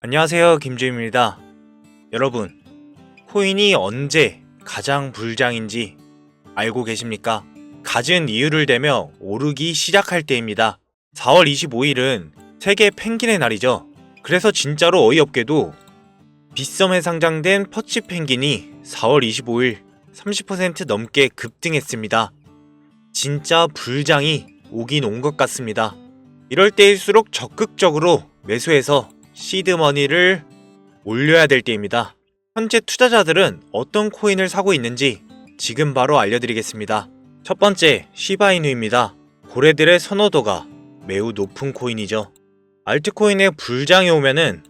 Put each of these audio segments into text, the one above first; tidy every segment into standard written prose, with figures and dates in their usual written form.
안녕하세요, 김주임입니다. 여러분, 코인이 언제 가장 불장인지 알고 계십니까? 갖은 이유를 대며 오르기 시작할 때입니다. 4월 25일은 세계 펭귄의 날이죠. 그래서 진짜로 어이없게도 빗썸에 상장된 퍼치 펭귄이 4월 25일 30% 넘게 급등했습니다. 진짜 불장이 오긴 온 것 같습니다. 이럴 때일수록 적극적으로 매수해서 시드머니를 올려야 될 때입니다. 현재 투자자들은 어떤 코인을 사고 있는지 지금 바로 알려드리겠습니다. 첫 번째, 시바이누입니다. 고래들의 선호도가 매우 높은 코인이죠. 알트코인에 불장이 오면은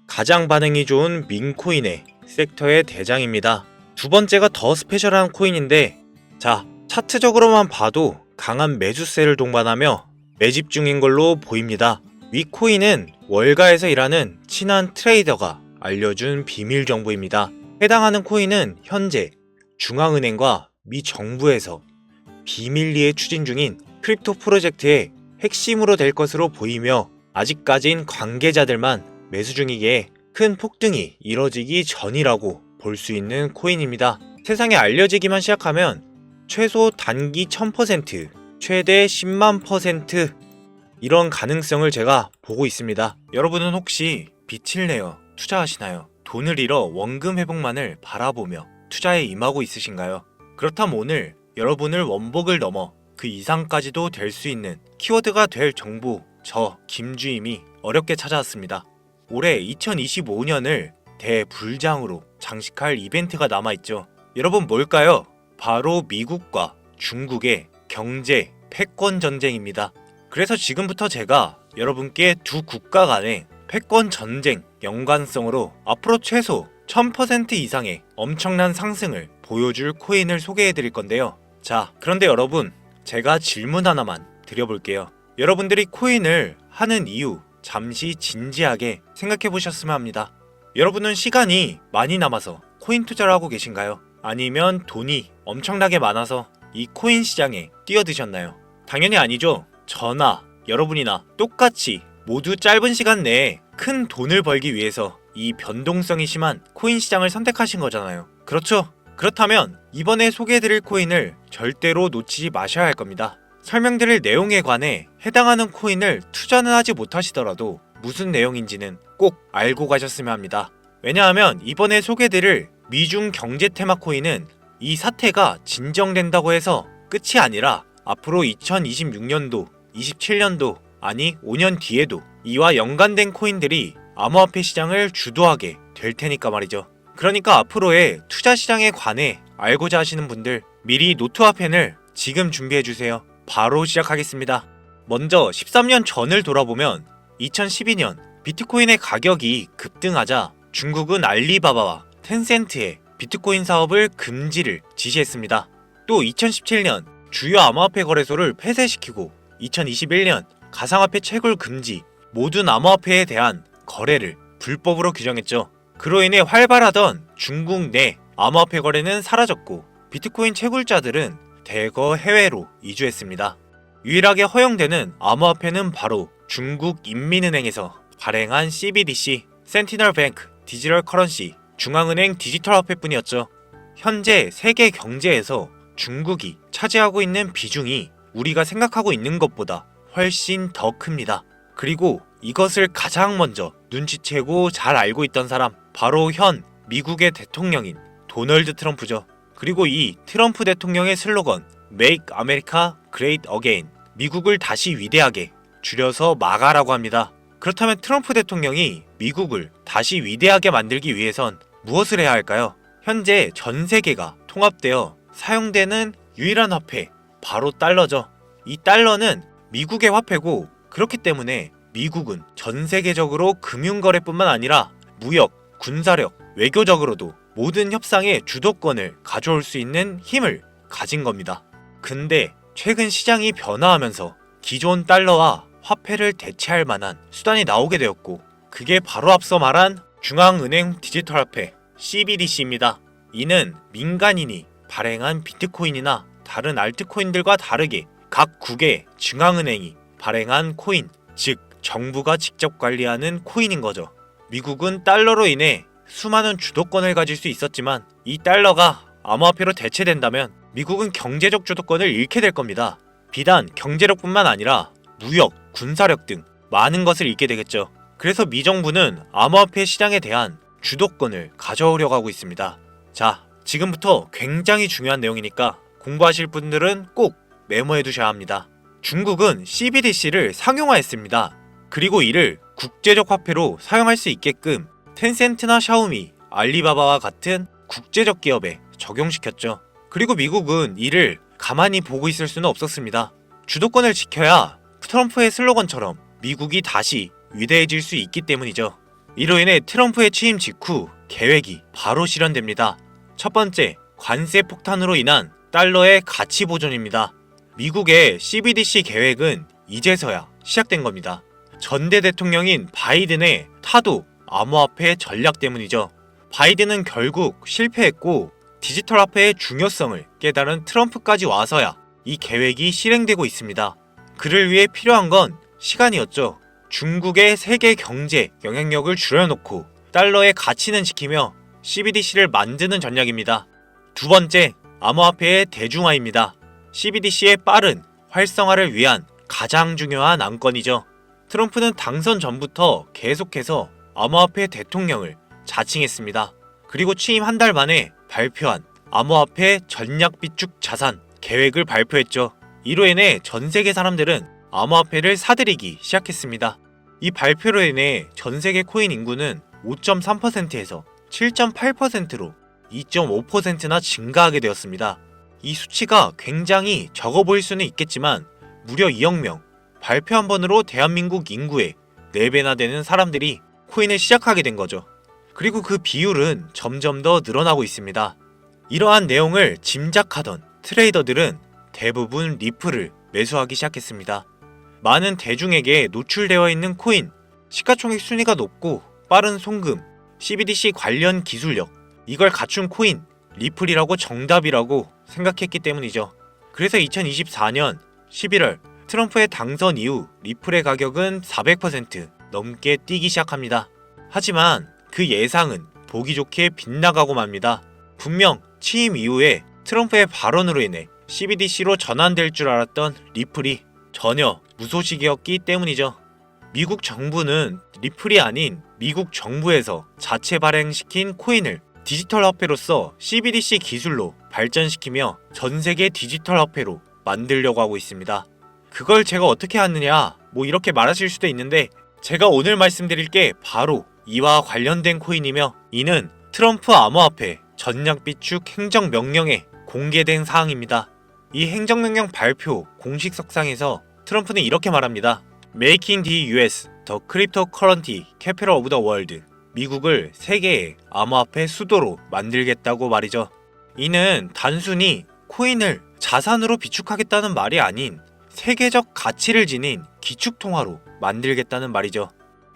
가장 반응이 좋은 민코인의 섹터의 대장입니다. 두 번째가 더 스페셜한 코인인데, 자, 차트적으로만 봐도 강한 매수세를 동반하며 매집 중인 걸로 보입니다. 위 코인은 월가에서 일하는 친한 트레이더가 알려준 비밀 정보입니다. 해당하는 코인은 현재 중앙은행과 미 정부에서 비밀리에 추진 중인 크립토 프로젝트의 핵심으로 될 것으로 보이며 아직까진 관계자들만 매수 중이기에 큰 폭등이 이뤄지기 전이라고 볼 수 있는 코인입니다. 세상에 알려지기만 시작하면 최소 단기 1000%, 최대 10만% 이런 가능성을 제가 보고 있습니다. 여러분은 혹시 빚을 내어 투자하시나요? 돈을 잃어 원금 회복만을 바라보며 투자에 임하고 있으신가요? 그렇다면 오늘 여러분을 원복을 넘어 그 이상까지도 될 수 있는 키워드가 될 정보, 저 김주임이 어렵게 찾아왔습니다. 올해 2025년을 대불장으로 장식할 이벤트가 남아있죠. 여러분 뭘까요? 바로 미국과 중국의 경제 패권 전쟁입니다. 그래서 지금부터 제가 여러분께 두 국가 간의 패권 전쟁 연관성으로 앞으로 최소 1000% 이상의 엄청난 상승을 보여줄 코인을 소개해 드릴 건데요. 자, 그런데 여러분, 제가 질문 하나만 드려볼게요. 여러분들이 코인을 하는 이유 잠시 진지하게 생각해 보셨으면 합니다. 여러분은 시간이 많이 남아서 코인 투자를 하고 계신가요? 아니면 돈이 엄청나게 많아서 이 코인 시장에 뛰어드셨나요? 당연히 아니죠. 저나 여러분이나 똑같이 모두 짧은 시간 내에 큰 돈을 벌기 위해서 이 변동성이 심한 코인 시장을 선택하신 거잖아요. 그렇죠? 그렇다면 이번에 소개해드릴 코인을 절대로 놓치지 마셔야 할 겁니다. 설명드릴 내용에 관해 해당하는 코인을 투자는 하지 못하시더라도 무슨 내용인지는 꼭 알고 가셨으면 합니다. 왜냐하면 이번에 소개해드릴 미중 경제 테마 코인은 이 사태가 진정된다고 해서 끝이 아니라 앞으로 2026년도, 27년도, 아니 5년 뒤에도 이와 연관된 코인들이 암호화폐 시장을 주도하게 될 테니까 말이죠. 그러니까 앞으로의 투자 시장에 관해 알고자 하시는 분들 미리 노트와 펜을 지금 준비해주세요. 바로 시작하겠습니다. 먼저 13년 전을 돌아보면 2012년 비트코인의 가격이 급등하자 중국은 알리바바와 텐센트의 비트코인 사업을 금지를 지시했습니다. 또 2017년 주요 암호화폐 거래소를 폐쇄시키고 2021년 가상화폐 채굴 금지, 모든 암호화폐에 대한 거래를 불법으로 규정했죠. 그로 인해 활발하던 중국 내 암호화폐 거래는 사라졌고 비트코인 채굴자들은 대거 해외로 이주했습니다. 유일하게 허용되는 암호화폐는 바로 중국 인민은행에서 발행한 CBDC, 센티널 뱅크 디지털 커런시, 중앙은행 디지털 화폐뿐이었죠. 현재 세계 경제에서 중국이 차지하고 있는 비중이 우리가 생각하고 있는 것보다 훨씬 더 큽니다. 그리고 이것을 가장 먼저 눈치채고 잘 알고 있던 사람, 바로 현 미국의 대통령인 도널드 트럼프죠. 그리고 이 트럼프 대통령의 슬로건 Make America Great Again, 미국을 다시 위대하게, 줄여서 마가라고 합니다. 그렇다면 트럼프 대통령이 미국을 다시 위대하게 만들기 위해선 무엇을 해야 할까요? 현재 전 세계가 통합되어 사용되는 유일한 화폐, 바로 달러죠. 이 달러는 미국의 화폐고, 그렇기 때문에 미국은 전 세계적으로 금융거래뿐만 아니라 무역, 군사력, 외교적으로도 모든 협상의 주도권을 가져올 수 있는 힘을 가진 겁니다. 근데 최근 시장이 변화하면서 기존 달러와 화폐를 대체할 만한 수단이 나오게 되었고, 그게 바로 앞서 말한 중앙은행 디지털 화폐 CBDC입니다. 이는 민간인이 발행한 비트코인이나 다른 알트코인들과 다르게 각 국의 중앙은행이 발행한 코인, 즉 정부가 직접 관리하는 코인인 거죠. 미국은 달러로 인해 수많은 주도권을 가질 수 있었지만 이 달러가 암호화폐로 대체된다면 미국은 경제적 주도권을 잃게 될 겁니다. 비단 경제력뿐만 아니라 무역, 군사력 등 많은 것을 잃게 되겠죠. 그래서 미 정부는 암호화폐 시장에 대한 주도권을 가져오려고 하고 있습니다. 자, 지금부터 굉장히 중요한 내용이니까 공부하실 분들은 꼭 메모해 두셔야 합니다. 중국은 CBDC를 상용화했습니다. 그리고 이를 국제적 화폐로 사용할 수 있게끔 텐센트나 샤오미, 알리바바와 같은 국제적 기업에 적용시켰죠. 그리고 미국은 이를 가만히 보고 있을 수는 없었습니다. 주도권을 지켜야 트럼프의 슬로건처럼 미국이 다시 위대해질 수 있기 때문이죠. 이로 인해 트럼프의 취임 직후 계획이 바로 실현됩니다. 첫 번째, 관세 폭탄으로 인한 달러의 가치 보존입니다. 미국의 CBDC 계획은 이제서야 시작된 겁니다. 전대 대통령인 바이든의 타도 암호화폐 전략 때문이죠. 바이든은 결국 실패했고 디지털 화폐의 중요성을 깨달은 트럼프까지 와서야 이 계획이 실행되고 있습니다. 그를 위해 필요한 건 시간이었죠. 중국의 세계 경제 영향력을 줄여놓고 달러의 가치는 지키며 CBDC를 만드는 전략입니다. 두 번째, 암호화폐의 대중화입니다. CBDC의 빠른 활성화를 위한 가장 중요한 안건이죠. 트럼프는 당선 전부터 계속해서 암호화폐 대통령을 자칭했습니다. 그리고 취임 한 달 만에 발표한 암호화폐 전략 비축 자산 계획을 발표했죠. 이로 인해 전 세계 사람들은 암호화폐를 사들이기 시작했습니다. 이 발표로 인해 전 세계 코인 인구는 5.3%에서 7.8%로 2.5%나 증가하게 되었습니다. 이 수치가 굉장히 적어 보일 수는 있겠지만 무려 2억 명, 발표 한 번으로 대한민국 인구의 4배나 되는 사람들이 코인을 시작하게 된 거죠. 그리고 그 비율은 점점 더 늘어나고 있습니다. 이러한 내용을 짐작하던 트레이더들은 대부분 리플을 매수하기 시작했습니다. 많은 대중에게 노출되어 있는 코인, 시가총액 순위가 높고 빠른 송금, CBDC 관련 기술력, 이걸 갖춘 코인, 리플이라고 정답이라고 생각했기 때문이죠. 그래서 2024년 11월 트럼프의 당선 이후 리플의 가격은 400% 넘게 뛰기 시작합니다. 하지만 그 예상은 보기 좋게 빗나가고 맙니다. 분명 취임 이후에 트럼프의 발언으로 인해 CBDC로 전환될 줄 알았던 리플이 전혀 무소식이었기 때문이죠. 미국 정부는 리플이 아닌 미국 정부에서 자체 발행시킨 코인을 디지털 화폐로서 CBDC 기술로 발전시키며 전 세계 디지털 화폐로 만들려고 하고 있습니다. 그걸 제가 어떻게 하느냐, 이렇게 말하실 수도 있는데 제가 오늘 말씀드릴 게 바로 이와 관련된 코인이며 이는 트럼프 암호화폐 전략 비축 행정명령에 공개된 사항입니다. 이 행정명령 발표 공식 석상에서 트럼프는 이렇게 말합니다. Making the US the cryptocurrency capital of the world. 미국을 세계의 암호화폐 수도로 만들겠다고 말이죠. 이는 단순히 코인을 자산으로 비축하겠다는 말이 아닌 세계적 가치를 지닌 기축통화로 만들겠다는 말이죠.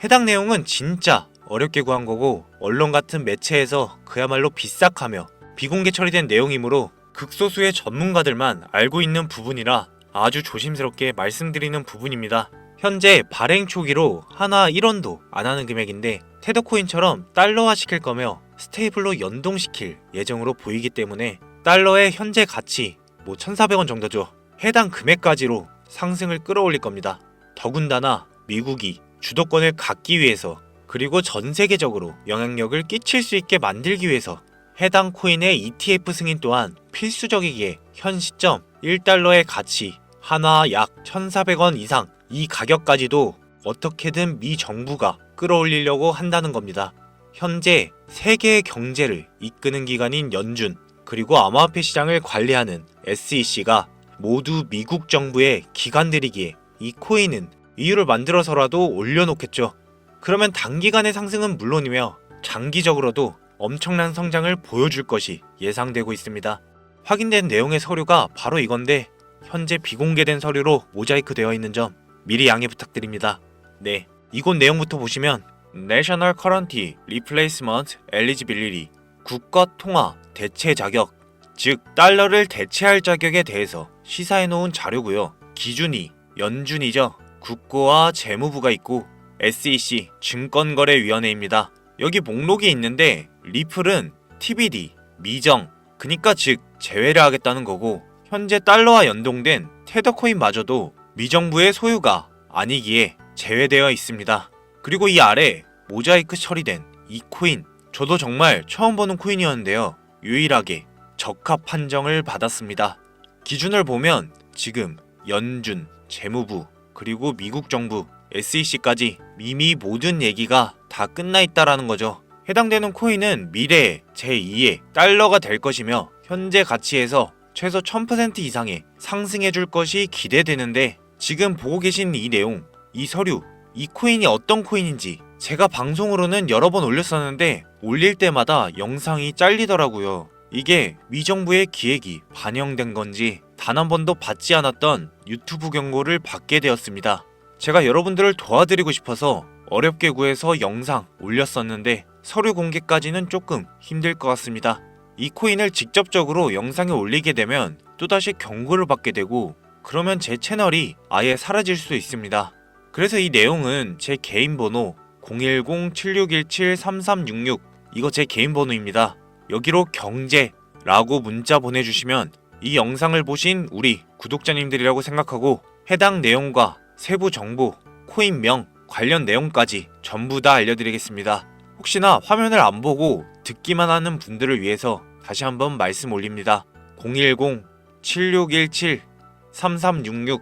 해당 내용은 진짜 어렵게 구한 거고 언론 같은 매체에서 그야말로 비싹하며 비공개 처리된 내용이므로 극소수의 전문가들만 알고 있는 부분이라 아주 조심스럽게 말씀드리는 부분입니다. 현재 발행 초기로 하나 1원도 안 하는 금액인데 테더코인처럼 달러화 시킬 거며 스테이블로 연동시킬 예정으로 보이기 때문에 달러의 현재 가치 1,400원 정도죠. 해당 금액까지로 상승을 끌어올릴 겁니다. 더군다나 미국이 주도권을 갖기 위해서 그리고 전 세계적으로 영향력을 끼칠 수 있게 만들기 위해서 해당 코인의 ETF 승인 또한 필수적이기에 현 시점 1달러의 가치 하나 약 1,400원 이상 이 가격까지도 어떻게든 미 정부가 끌어올리려고 한다는 겁니다. 현재 세계의 경제를 이끄는 기관인 연준 그리고 암호화폐 시장을 관리하는 SEC가 모두 미국 정부의 기관들이기에 이 코인은 이유를 만들어서라도 올려놓겠죠. 그러면 단기간의 상승은 물론이며 장기적으로도 엄청난 성장을 보여줄 것이 예상되고 있습니다. 확인된 내용의 서류가 바로 이건데 현재 비공개된 서류로 모자이크 되어 있는 점 미리 양해 부탁드립니다. 네, 이곳 내용부터 보시면 National Currency Replacement Eligibility 국가 통화 대체 자격, 즉 달러를 대체할 자격에 대해서 시사해 놓은 자료고요. 기준이 연준이죠. 국고와 재무부가 있고 SEC 증권거래위원회입니다. 여기 목록이 있는데 리플은 TBD, 미정, 그니까 즉 제외를 하겠다는 거고 현재 달러와 연동된 테더코인마저도 미정부의 소유가 아니기에 제외되어 있습니다. 그리고 이 아래 모자이크 처리된 이 코인, 저도 정말 처음 보는 코인이었는데요. 유일하게 적합 판정을 받았습니다. 기준을 보면 지금 연준, 재무부, 그리고 미국 정부, SEC까지 이미 모든 얘기가 다 끝나 있다라는 거죠. 해당되는 코인은 미래에 제2의 달러가 될 것이며 현재 가치에서 최소 1000% 이상의 상승해 줄 것이 기대되는데 지금 보고 계신 이 내용, 이 서류, 이 코인이 어떤 코인인지 제가 방송으로는 여러 번 올렸었는데 올릴 때마다 영상이 잘리더라고요. 이게 미정부의 기획이 반영된 건지 단 한 번도 받지 않았던 유튜브 경고를 받게 되었습니다. 제가 여러분들을 도와드리고 싶어서 어렵게 구해서 영상 올렸었는데 서류 공개까지는 조금 힘들 것 같습니다. 이 코인을 직접적으로 영상에 올리게 되면 또다시 경고를 받게 되고 그러면 제 채널이 아예 사라질 수도 있습니다. 그래서 이 내용은 제 개인 번호 010-7617-3366 이거 제 개인 번호입니다. 여기로 경제라고 문자 보내주시면 이 영상을 보신 우리 구독자님들이라고 생각하고 해당 내용과 세부 정보, 코인명, 관련 내용까지 전부 다 알려드리겠습니다. 혹시나 화면을 안 보고 듣기만 하는 분들을 위해서 다시 한번 말씀 올립니다. 010-7617-3366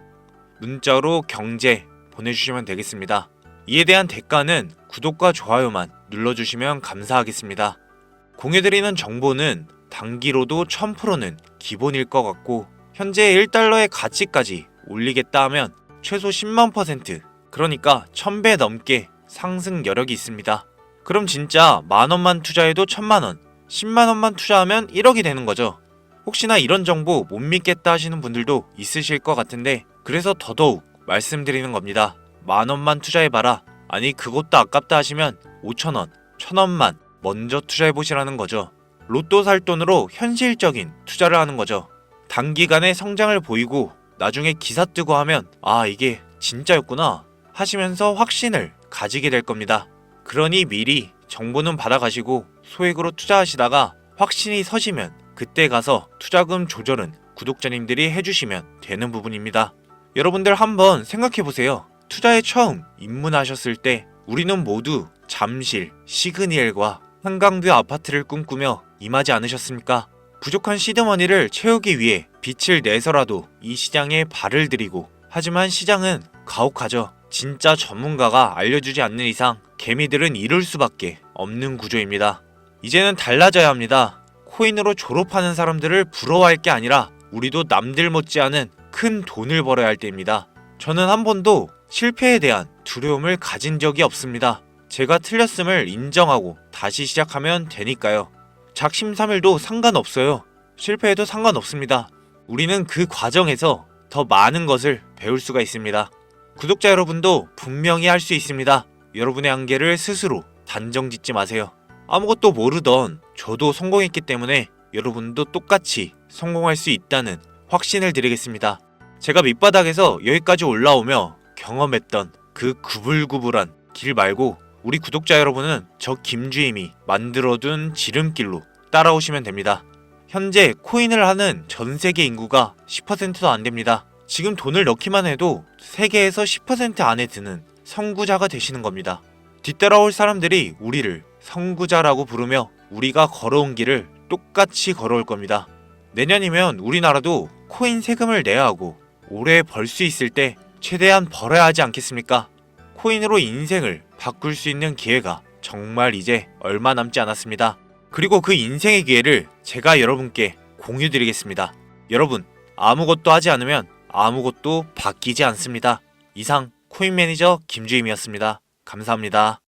문자로 경제 보내주시면 되겠습니다. 이에 대한 대가는 구독과 좋아요만 눌러주시면 감사하겠습니다. 공유드리는 정보는 단기로도 1000%는 기본일 것 같고 현재 1달러의 가치까지 올리겠다 하면 최소 10만%, 그러니까 1000배 넘게 상승 여력이 있습니다. 그럼 진짜 만원만 투자해도 1000만원, 10만원만 투자하면 1억이 되는 거죠. 혹시나 이런 정보 못 믿겠다 하시는 분들도 있으실 것 같은데 그래서 더더욱 말씀드리는 겁니다. 만원만 투자해봐라. 아니 그것도 아깝다 하시면 5천원, 1000원만 먼저 투자해보시라는 거죠. 로또 살 돈으로 현실적인 투자를 하는 거죠. 단기간에 성장을 보이고 나중에 기사 뜨고 하면 아 이게 진짜였구나 하시면서 확신을 가지게 될 겁니다. 그러니 미리 정보는 받아가시고 소액으로 투자하시다가 확신이 서시면 그때 가서 투자금 조절은 구독자님들이 해주시면 되는 부분입니다. 여러분들 한번 생각해보세요. 투자에 처음 입문하셨을 때 우리는 모두 잠실, 시그니엘과 한강뷰 아파트를 꿈꾸며 임하지 않으셨습니까? 부족한 시드머니를 채우기 위해 빛을 내서라도 이 시장에 발을 들이고 하지만 시장은 가혹하죠. 진짜 전문가가 알려주지 않는 이상 개미들은 이룰 수밖에 없는 구조입니다. 이제는 달라져야 합니다. 코인으로 졸업하는 사람들을 부러워할 게 아니라 우리도 남들 못지않은 큰 돈을 벌어야 할 때입니다. 저는 한 번도 실패에 대한 두려움을 가진 적이 없습니다. 제가 틀렸음을 인정하고 다시 시작하면 되니까요. 작심삼일도 상관없어요. 실패해도 상관없습니다. 우리는 그 과정에서 더 많은 것을 배울 수가 있습니다. 구독자 여러분도 분명히 할 수 있습니다. 여러분의 한계를 스스로 단정 짓지 마세요. 아무것도 모르던 저도 성공했기 때문에 여러분도 똑같이 성공할 수 있다는 확신을 드리겠습니다. 제가 밑바닥에서 여기까지 올라오며 경험했던 그 구불구불한 길 말고 우리 구독자 여러분은 저 김주임이 만들어둔 지름길로 따라오시면 됩니다. 현재 코인을 하는 전 세계 인구가 10%도 안 됩니다. 지금 돈을 넣기만 해도 세계에서 10% 안에 드는 선구자가 되시는 겁니다. 뒤따라올 사람들이 우리를 선구자라고 부르며 우리가 걸어온 길을 똑같이 걸어올 겁니다. 내년이면 우리나라도 코인 세금을 내야 하고 오래 벌 수 있을 때 최대한 벌어야 하지 않겠습니까? 코인으로 인생을 바꿀 수 있는 기회가 정말 이제 얼마 남지 않았습니다. 그리고 그 인생의 기회를 제가 여러분께 공유드리겠습니다. 여러분, 아무것도 하지 않으면 아무것도 바뀌지 않습니다. 이상 코인 매니저 김주임이었습니다. 감사합니다.